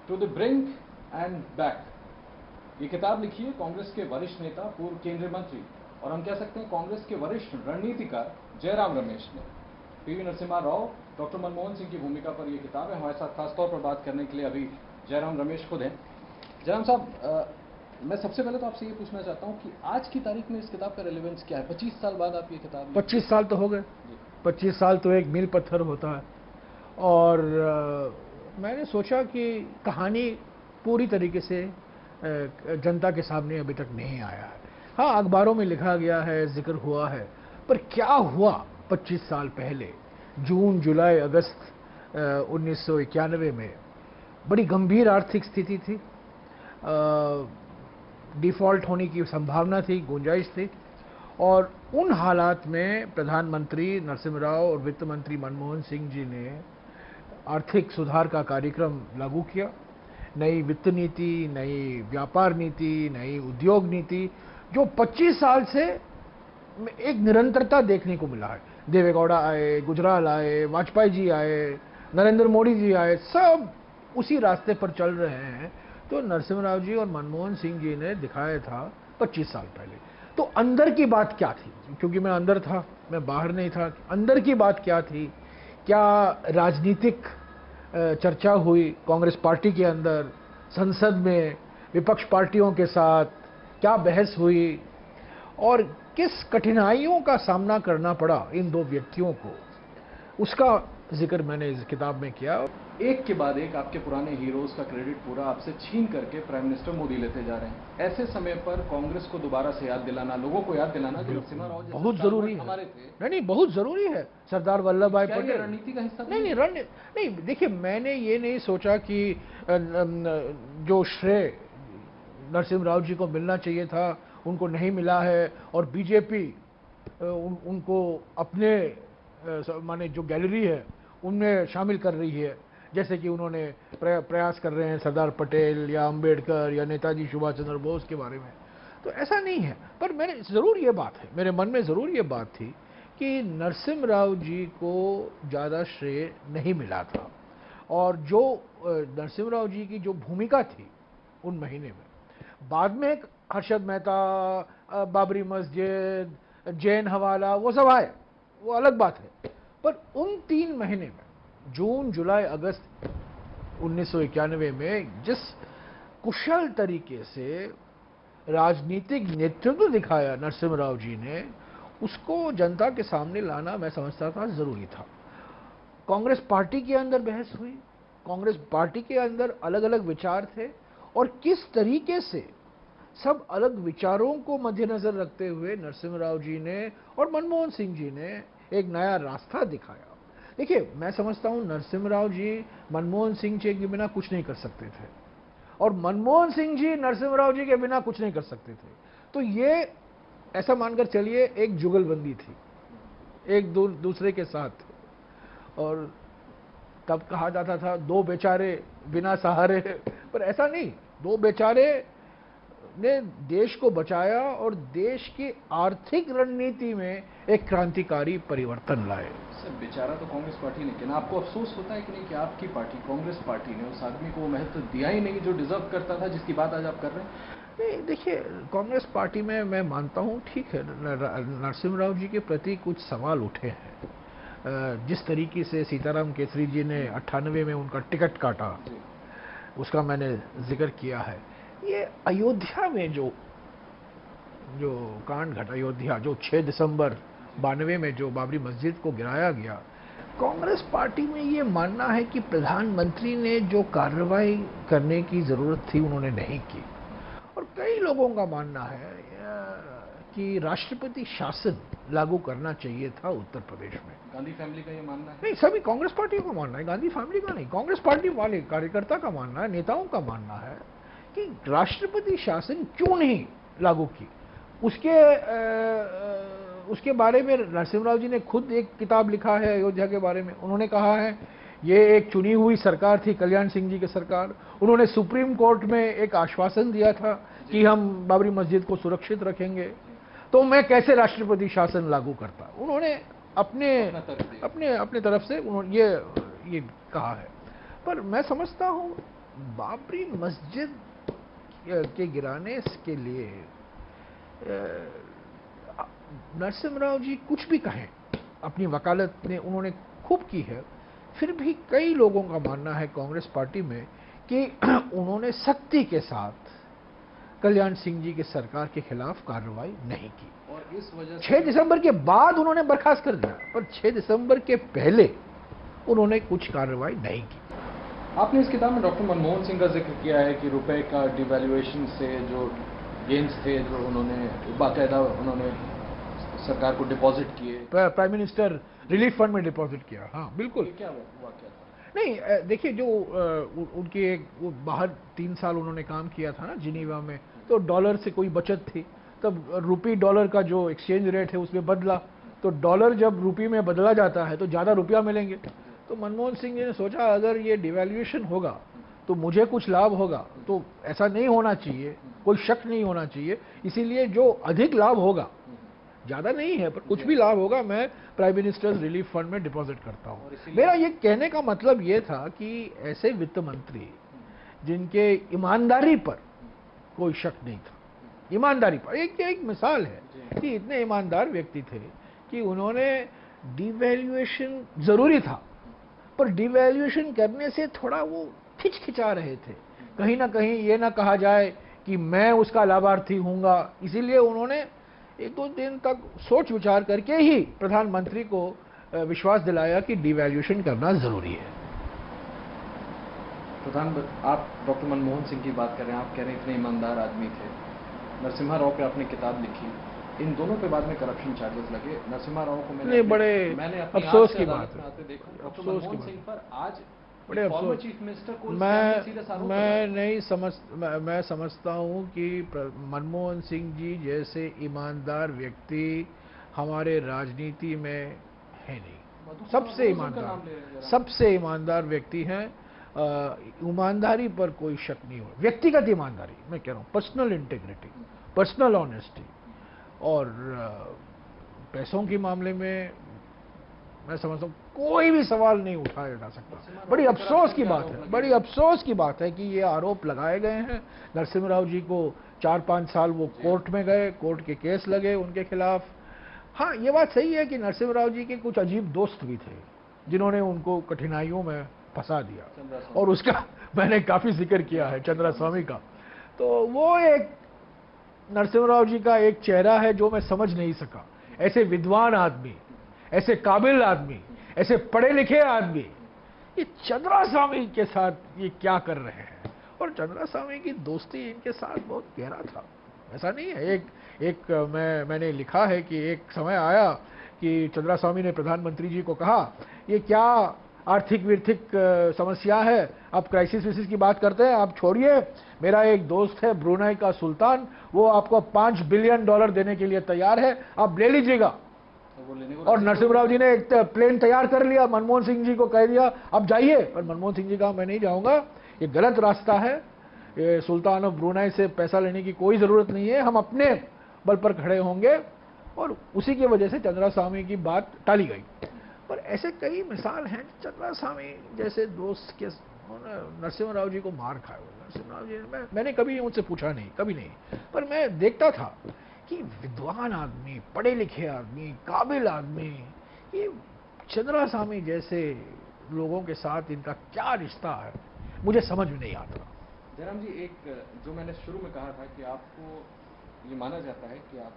To the brink and back, ये किताब लिखी है कांग्रेस के वरिष्ठ नेता, पूर्व केंद्रीय मंत्री और हम कह सकते हैं कांग्रेस के वरिष्ठ रणनीतिकार जयराम रमेश ने। पीवी नरसिम्हा राव, डॉक्टर मनमोहन सिंह की भूमिका पर यह किताब है। हमारे साथ खासतौर पर बात करने के लिए अभी जयराम रमेश खुद हैं। जयराम साहब, मैं सबसे पहले तो आपसे ये पूछना चाहता हूँ कि आज की तारीख में इस किताब का रेलेवेंस क्या है? 25 साल बाद आप ये किताब 25 साल तो हो गए। 25 साल तो एक मील पत्थर होता है। और मैंने सोचा कि कहानी पूरी तरीके से जनता के सामने अभी तक नहीं आया है। हाँ, अखबारों में लिखा गया है, जिक्र हुआ है, पर क्या हुआ 25 साल पहले जून, जुलाई, अगस्त 1991 में? बड़ी गंभीर आर्थिक स्थिति थी, डिफॉल्ट होने की संभावना थी, गुंजाइश थी। और उन हालात में प्रधानमंत्री नरसिम्हा राव और वित्त मंत्री मनमोहन सिंह जी ने आर्थिक सुधार का कार्यक्रम लागू किया। नई वित्त नीति, नई व्यापार नीति, नई उद्योग नीति, जो 25 साल से एक निरंतरता देखने को मिला है। देवेगौड़ा आए, गुजराल आए, वाजपेयी जी आए, नरेंद्र मोदी जी आए, सब उसी रास्ते पर चल रहे हैं। तो नरसिम्हा राव जी और मनमोहन सिंह जी ने दिखाया था 25 साल पहले। तो अंदर की बात क्या थी? क्योंकि मैं अंदर था, मैं बाहर नहीं था। अंदर की बात क्या थी? क्या राजनीतिक चर्चा हुई कांग्रेस पार्टी के अंदर, संसद में विपक्ष पार्टियों के साथ क्या बहस हुई, और किस कठिनाइयों का सामना करना पड़ा इन दो व्यक्तियों को, उसका जिक्र मैंने इस किताब में किया। एक के बाद एक आपके पुराने हीरोज का क्रेडिट पूरा आपसे छीन करके प्राइम मिनिस्टर मोदी लेते जा रहे हैं। ऐसे समय पर कांग्रेस को दोबारा से याद दिलाना, लोगों को याद दिलाना कि नरसिम्हा राव बहुत जरूरी है। हमारे थे। नहीं, बहुत जरूरी है। सरदार वल्लभ भाई पटेल रणनीति का हिस्सा नहीं, नहीं, देखिए, मैंने ये नहीं सोचा कि जो श्रेय नरसिम्हा राव जी को मिलना चाहिए था उनको नहीं मिला है, और बीजेपी उनको अपने माने जो गैलरी है उनमें शामिल कर रही है, जैसे कि उन्होंने प्रयास कर रहे हैं सरदार पटेल या अंबेडकर या नेताजी सुभाष चंद्र बोस के बारे में। तो ऐसा नहीं है, पर मैंने जरूर ये बात है, मेरे मन में जरूर ये बात थी कि नरसिम्हा राव जी को ज़्यादा श्रेय नहीं मिला था। और जो नरसिम्हा राव जी की जो भूमिका थी उन महीने में, बाद में हर्षद मेहता, बाबरी मस्जिद, जैन हवाला, वो सब आए, वो अलग बात है। पर उन 3 महीने में, जून, जुलाई, अगस्त 1991 में जिस कुशल तरीके से राजनीतिक नेतृत्व दिखाया नरसिम्हा राव जी ने, उसको जनता के सामने लाना मैं समझता था जरूरी था। कांग्रेस पार्टी के अंदर बहस हुई, कांग्रेस पार्टी के अंदर अलग अलग विचार थे, और किस तरीके से सब अलग विचारों को मद्देनजर रखते हुए नरसिम्हा राव जी ने और मनमोहन सिंह जी ने एक नया रास्ता दिखाया। देखिए, मैं समझता हूं नरसिम्हा राव जी मनमोहन सिंह जी के बिना कुछ नहीं कर सकते थे, और मनमोहन सिंह जी नरसिम्हा राव जी के बिना कुछ नहीं कर सकते थे। तो ये ऐसा मानकर चलिए एक जुगलबंदी थी एक दूसरे के साथ। और तब कहा जाता था दो बेचारे बिना सहारे, पर ऐसा नहीं, दो बेचारे ने देश को बचाया और देश की आर्थिक रणनीति में एक क्रांतिकारी परिवर्तन लाए। सर, बेचारा तो कांग्रेस पार्टी ने किया। आपको अफसोस होता है कि नहीं कि आपकी पार्टी, कांग्रेस पार्टी ने उस आदमी को महत्व दिया ही नहीं जो डिजर्व करता था, जिसकी बात आज आप कर रहे हैं? नहीं, देखिए, कांग्रेस पार्टी में मैं मानता हूं, ठीक है, नरसिम्हा राव जी के प्रति कुछ सवाल उठे हैं। जिस तरीके से सीताराम केसरी जी ने 98 में उनका टिकट काटा, उसका मैंने जिक्र किया है। ये अयोध्या में जो कांड घटा, अयोध्या जो 6 दिसंबर 92 में जो बाबरी मस्जिद को गिराया गया, कांग्रेस पार्टी में ये मानना है कि प्रधानमंत्री ने जो कार्रवाई करने की जरूरत थी उन्होंने नहीं की। और कई लोगों का मानना है कि राष्ट्रपति शासन लागू करना चाहिए था उत्तर प्रदेश में। गांधी फैमिली का ये मानना है? नहीं, सभी कांग्रेस पार्टी का मानना है, गांधी फैमिली का नहीं, कांग्रेस पार्टी वाले कार्यकर्ता का मानना है, नेताओं का मानना है कि राष्ट्रपति शासन क्यों नहीं लागू की। उसके बारे में नरसिम्हा राव जी ने खुद एक किताब लिखा है अयोध्या के बारे में। उन्होंने कहा है ये एक चुनी हुई सरकार थी, कल्याण सिंह जी की सरकार। उन्होंने सुप्रीम कोर्ट में एक आश्वासन दिया था कि हम बाबरी मस्जिद को सुरक्षित रखेंगे, तो मैं कैसे राष्ट्रपति शासन लागू करता। उन्होंने अपने तरफ से उन्होंने ये कहा है। पर मैं समझता हूं बाबरी मस्जिद के गिराने के लिए नरसिम्हा राव जी कुछ भी कहें, अपनी वकालत ने उन्होंने खूब की है, फिर भी कई लोगों का मानना है कांग्रेस पार्टी में कि उन्होंने सख्ती के साथ कल्याण सिंह जी की सरकार के खिलाफ कार्रवाई नहीं की। और इस वजह से 6 दिसंबर के बाद उन्होंने बर्खास्त कर दिया, पर 6 दिसंबर के पहले उन्होंने कुछ कार्रवाई नहीं की। आपने इस किताब में डॉक्टर मनमोहन सिंह का जिक्र किया है कि रुपए का डिवैल्यूएशन से जो गेन्स थे, जो उन्होंने बाकायदा उन्होंने सरकार को डिपॉजिट किए, प्राइम मिनिस्टर रिलीफ फंड में डिपॉजिट किया। हाँ बिल्कुल। ये क्या वाकया था? नहीं, देखिए जो उनकी एक वो बाहर 3 साल उन्होंने काम किया था ना जिनीवा में, तो डॉलर से कोई बचत थी, तब रुपी डॉलर का जो एक्सचेंज रेट है उसमें बदला, तो डॉलर जब रुपी में बदला जाता है तो ज़्यादा रुपया मिलेंगे। तो मनमोहन सिंह जी ने सोचा अगर ये डिवैल्यूएशन होगा तो मुझे कुछ लाभ होगा, तो ऐसा नहीं होना चाहिए, कोई शक नहीं होना चाहिए, इसीलिए जो अधिक लाभ होगा, ज़्यादा नहीं है पर कुछ भी लाभ होगा, मैं प्राइम मिनिस्टर्स रिलीफ फंड में डिपॉजिट करता हूँ। मेरा ये कहने का मतलब ये था कि ऐसे वित्त मंत्री जिनके ईमानदारी पर कोई शक नहीं था, ईमानदारी पर एक मिसाल है कि इतने ईमानदार व्यक्ति थे कि उन्होंने डिवैल्यूएशन जरूरी था, पर डिवैल्यूएशन करने से थोड़ा वो खिंचा रहे थे, कहीं ना कहीं ये ना कहा जाए कि मैं उसका लाभार्थी हूँगा, इसीलिए उन्होंने 1-2 दिन तक सोच विचार करके ही प्रधानमंत्री को विश्वास दिलाया कि डिवैल्यूएशन करना जरूरी है। आप डॉक्टर मनमोहन सिंह की बात कर रहे हैं, आप कह रहे हैं इतने ईमानदार आदमी थे। नरसिम्हा राव पे आपने किताब लिखी, इन दोनों पे बाद में करप्शन चार्जेस लगे। नरसिम्हा राव को मैंने अफसोस की बात है, देखा, डॉक्टर मनमोहन सिंह पर आज बड़े अफसोस, चीफ मिनिस्टर को मैं समझता हूं कि मनमोहन सिंह जी जैसे ईमानदार व्यक्ति हमारे राजनीति में है नहीं। सबसे ईमानदार व्यक्ति हैं। ईमानदारी पर कोई शक नहीं हो, व्यक्तिगत ईमानदारी मैं कह रहा हूँ, पर्सनल इंटेग्रिटी, पर्सनल ऑनेस्टी, और पैसों के मामले में मैं समझता हूँ कोई भी सवाल नहीं उठाया जा सकता। बड़ी अफसोस की बात है, बड़ी अफसोस की बात है कि ये आरोप लगाए गए हैं। नरसिम्हा राव जी को 4-5 साल वो कोर्ट में गए, कोर्ट के केस लगे उनके खिलाफ। हाँ, ये बात सही है कि नरसिम्हा राव जी के कुछ अजीब दोस्त भी थे जिन्होंने उनको कठिनाइयों में फंसा दिया, और उसका मैंने काफी जिक्र किया है, चंद्रा स्वामी का। तो वो एक नरसिम्हा राव जी का एक चेहरा है जो मैं समझ नहीं सका। ऐसे विद्वान आदमी, ऐसे काबिल आदमी, ऐसे पढ़े लिखे आदमी ये चंद्रा स्वामी के साथ ये क्या कर रहे हैं, और चंद्रा स्वामी की दोस्ती इनके साथ बहुत गहरा था, ऐसा नहीं है। मैंने लिखा है कि एक समय आया कि चंद्रा स्वामी ने प्रधानमंत्री जी को कहा ये क्या आर्थिक विर्थिक समस्या है, आप क्राइसिस विसिस की बात करते हैं, आप छोड़िए, मेरा एक दोस्त है ब्रुनेई का सुल्तान, वो आपको $5 बिलियन देने के लिए तैयार है, आप ले लीजिएगा। और नरसिम्हा राव जी ने एक प्लेन तैयार कर लिया, मनमोहन सिंह जी को कह दिया अब जाइए, पर मनमोहन सिंह जी कहा मैं नहीं जाऊंगा, ये गलत रास्ता है, ये सुल्तान ऑफ ब्रुनेई से पैसा लेने की कोई जरूरत नहीं है, हम अपने बल पर खड़े होंगे, और उसी की वजह से चंद्रा स्वामी की बात टाली गई। पर ऐसे कई मिसाल हैं, चंद्रा स्वामी जैसे दोस्त के नरसिम्हा राव जी को मार खाए। नरसिम्हा राव जी मैंने कभी उनसे पूछा नहीं, कभी नहीं, पर मैं देखता था कि विद्वान आदमी, पढ़े लिखे आदमी, काबिल आदमी, ये चंद्रा स्वामी जैसे लोगों के साथ इनका क्या रिश्ता है मुझे समझ में नहीं आता। जयराम जी, एक जो मैंने शुरू में कहा था कि आपको ये माना जाता है कि आप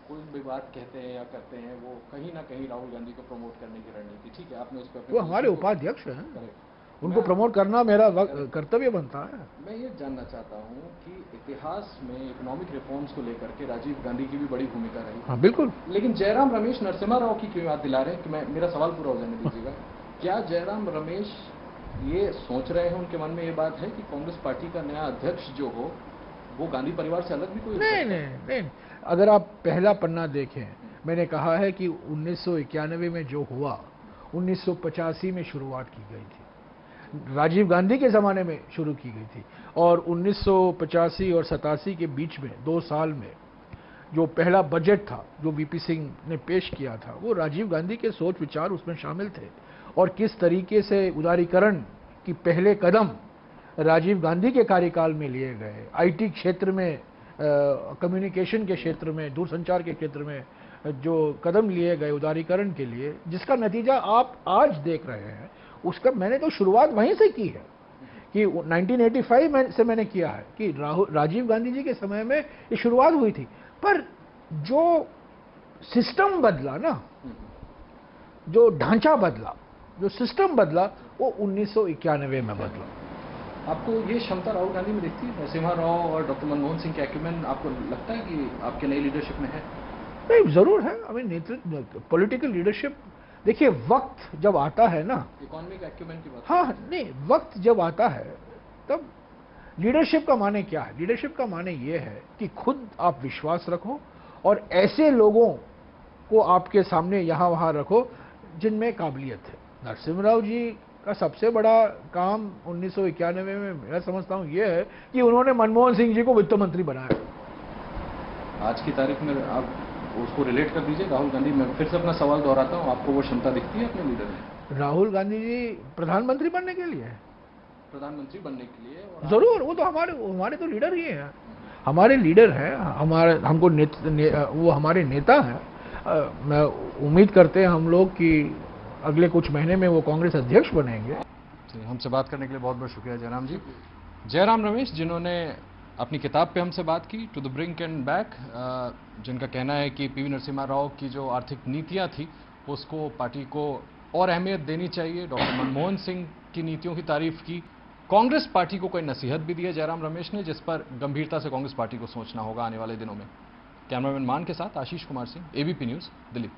कोई भी बात कहते हैं या करते हैं वो कहीं ना कहीं राहुल गांधी को प्रमोट करने की रणनीति, ठीक है, आपने उस पर, वो हमारे उपाध्यक्ष हैं, उनको प्रमोट करना मेरा कर्तव्य बनता है। मैं ये जानना चाहता हूँ कि इतिहास में इकोनॉमिक रिफॉर्म्स को लेकर के राजीव गांधी की भी बड़ी भूमिका रही। हाँ बिल्कुल। लेकिन जयराम रमेश नरसिम्हा राव की क्यों याद दिला रहे हैं कि मेरा सवाल पूरा हो जाने दीजिएगा। क्या जयराम रमेश ये सोच रहे हैं, उनके मन में ये बात है कि कांग्रेस पार्टी का नया अध्यक्ष जो हो वो गांधी परिवार से अलग भी कोई? नहीं, अगर आप पहला पन्ना देखें, मैंने कहा है कि 1991 में जो हुआ 1985 में शुरुआत की गई थी, राजीव गांधी के ज़माने में शुरू की गई थी, और 1985 और 87 के बीच में 2 साल में जो पहला बजट था जो वीपी सिंह ने पेश किया था, वो राजीव गांधी के सोच विचार उसमें शामिल थे, और किस तरीके से उदारीकरण की पहले कदम राजीव गांधी के कार्यकाल में लिए गए, आईटी क्षेत्र में, कम्युनिकेशन के क्षेत्र में, दूरसंचार के क्षेत्र में जो कदम लिए गए उदारीकरण के लिए, जिसका नतीजा आप आज देख रहे हैं, उसका मैंने तो शुरुआत वहीं से की है कि 1985 से मैंने किया है कि राजीव गांधी जी के समय में ये शुरुआत हुई थी। पर जो सिस्टम बदला ना, जो ढांचा बदला, जो सिस्टम बदला, वो 1991 में बदला। आपको ये क्षमता राहुल गांधी में दिखती है? नरसिम्हा राव और डॉक्टर मनमोहन सिंह के एक्यूमेन आपको लगता है कि आपके नई लीडरशिप में है? नहीं, जरूर है। हमें नेतृत्व, पॉलिटिकल लीडरशिप, देखिए वक्त जब आता है ना, इकोनॉमिक एक्यूमेन की बात। हाँ, नहीं, वक्त जब आता है तब लीडरशिप का माने क्या है? लीडरशिप का माने ये है कि खुद आप विश्वास रखो और ऐसे लोगों को आपके सामने यहाँ वहाँ रखो जिनमें काबिलियत है। नरसिम्हा राव जी का सबसे बड़ा काम 1991 में मैं समझता हूँ ये है कि उन्होंने मनमोहन सिंह जी को वित्त मंत्री बनाया। आज की तारीख में आप उसको रिलेट कर दीजिए राहुल गांधी। मैं फिर से अपना सवाल दोहराता हूँ, आपको वो क्षमता दिखती है अपने लीडर में? राहुल गांधी जी प्रधानमंत्री बनने के लिए, प्रधानमंत्री बनने के लिए और जरूर, वो तो हमारे तो लीडर ही हैं, हमारे लीडर हैं, हमारे, हमको वो हमारे नेता हैं। मैं उम्मीद करते हैं हम लोग कि अगले कुछ महीने में वो कांग्रेस अध्यक्ष बनेंगे। हमसे बात करने के लिए बहुत बहुत शुक्रिया जयराम जी। जयराम रमेश, जिन्होंने अपनी किताब पे हमसे बात की, to the brink and back, जिनका कहना है कि पीवी नरसिम्हा राव की जो आर्थिक नीतियां थी उसको पार्टी को और अहमियत देनी चाहिए। डॉक्टर मनमोहन सिंह की नीतियों की तारीफ की। कांग्रेस पार्टी को कोई नसीहत भी दी है जयराम रमेश ने, जिस पर गंभीरता से कांग्रेस पार्टी को सोचना होगा आने वाले दिनों में। कैमरामैन मान के साथ आशीष कुमार सिंह, एबीपी न्यूज़, दिल्ली।